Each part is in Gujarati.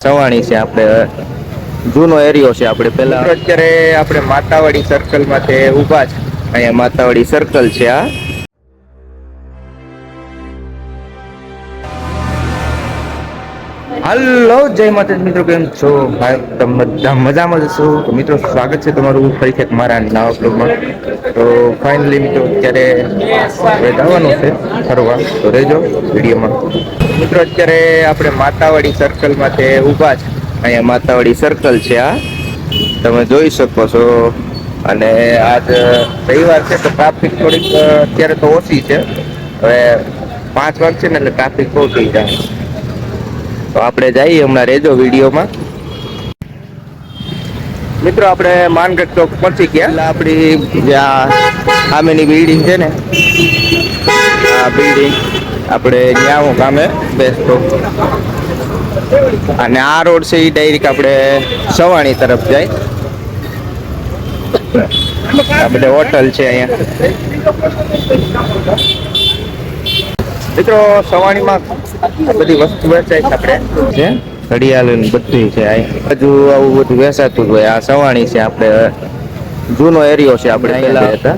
સવાણી છે આપણે જૂનો એરિયો છે આપણે પેલા અત્યારે આપણે માતાવાડી સર્કલ માં ઊભા છે અહીંયા માતાવાડી સર્કલ છે આ હાલો જય માતાજી મિત્રો કેમ છો ભાઈ તમે બધા મજામાં છો તો મિત્રો સ્વાગત છે તમારું ફરીથી એક મારા નવા બ્લોગમાં તો ફાઇનલી મિત્રો અત્યારે જવાનું છે ફરવા તો રહેજો વિડીયોમાં મિત્રો અત્યારે આપણે માતાવાડી સર્કલમાં ઊભા છે અહીંયા માતાવાડી સર્કલ છે આ તમે જોઈ શકો છો અને આજ રવિવાર છે તો ટ્રાફિક થોડીક અત્યારે તો ઓછી છે હવે 5 વાગે છે ને એટલે ટ્રાફિક બહુ થઈ જાય તો આપણે જઈએ હમણાં રેજો વિડીયોમાં મિત્રો આપણે માનગઢ ચોક પહોંચી ગયા આપણી જે સામેની બિલ્ડિંગ છે ને આ બિલ્ડિંગ આપણે ત્યાં હું કામે બેસતો અને આ રોડ છે એ ડાયરેક્ટ આપણે સવાણી તરફ જાય આ બધા હોટલ છે અહીંયા મિત્રો સવાણીમાં બધી વસ્તુ વેચાય છે આપણે છે ઘડિયાળ બધું છે હજુ આવું બધું વેચાતું જ હોય આ સવાણી છે આપણે જૂનો એરિયો છે આપણે પહેલા હતા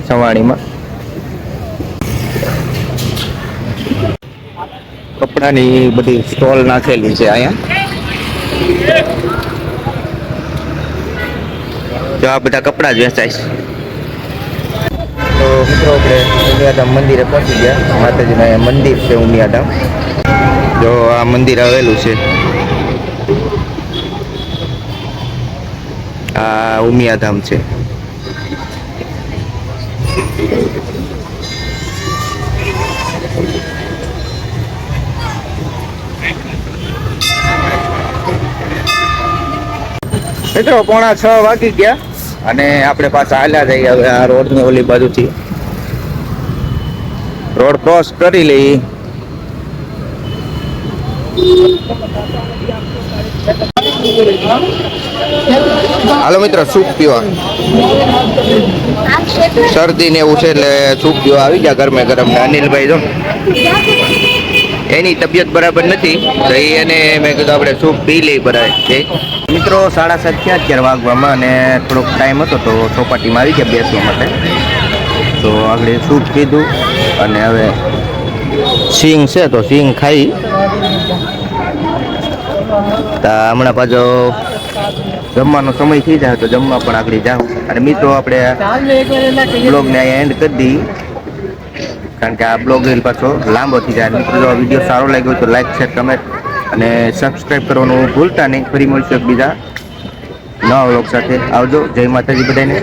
સવાણીમાં કપડાની બધી સ્ટોલ નાખેલી છે અહીંયા જો આ બધા કપડા જ વેચાય છે તો મિત્રો આપણે ઉમિયાધામ મંદિરે પહોંચી ગયા માતાજીના અહીંયા મંદિર છે ઉમિયાધામ જો આ મંદિર આવેલું છે આ ઉમિયાધામ છે મિત્રો 5:45 વાગી ગયા અને આપણે પાછા હાલ્યા જઈએ હવે આ રોડની ઓલી બાજુથી રોડ ક્રોસ કરી લઈ હાલો મિત્રો સૂપ પીવા શરદી ને એવું છે એટલે સૂપ પીવા આવી ગયા ગરમે ગરમ ને અનિલભાઈ જો એની તબિયત બરાબર નથી તો એને મેં કીધું આપણે સૂપ પી લઈ બરાબર મિત્રો 7:30 થયા 11 વાગવામાં અને થોડોક ટાઈમ હતો તો ચોપાટીમાં આવી ગયા બેસવા માટે તો આપણે સૂપ પીધું અને હવે સિંગ છે તો સિંગ ખાઈ હમણાં પાછો જમવાનો સમય થઈ જાય તો જમવા પણ આગળ જાઉં અને મિત્રો આપણે બ્લોગને અહીંયા એન્ડ કરી દઈએ કારણ કે આ બ્લોગ પાછો લાંબો થઈ જાય મિત્રો જો વિડીયો સારો લાગ્યો તો લાઈક શેર કમેન્ટ અને સબસ્ક્રાઈબ કરવાનું ભૂલતા નહીં ફરી મળશું એક બીજા નવા બ્લોગ સાથે આવજો જય માતાજી બધાને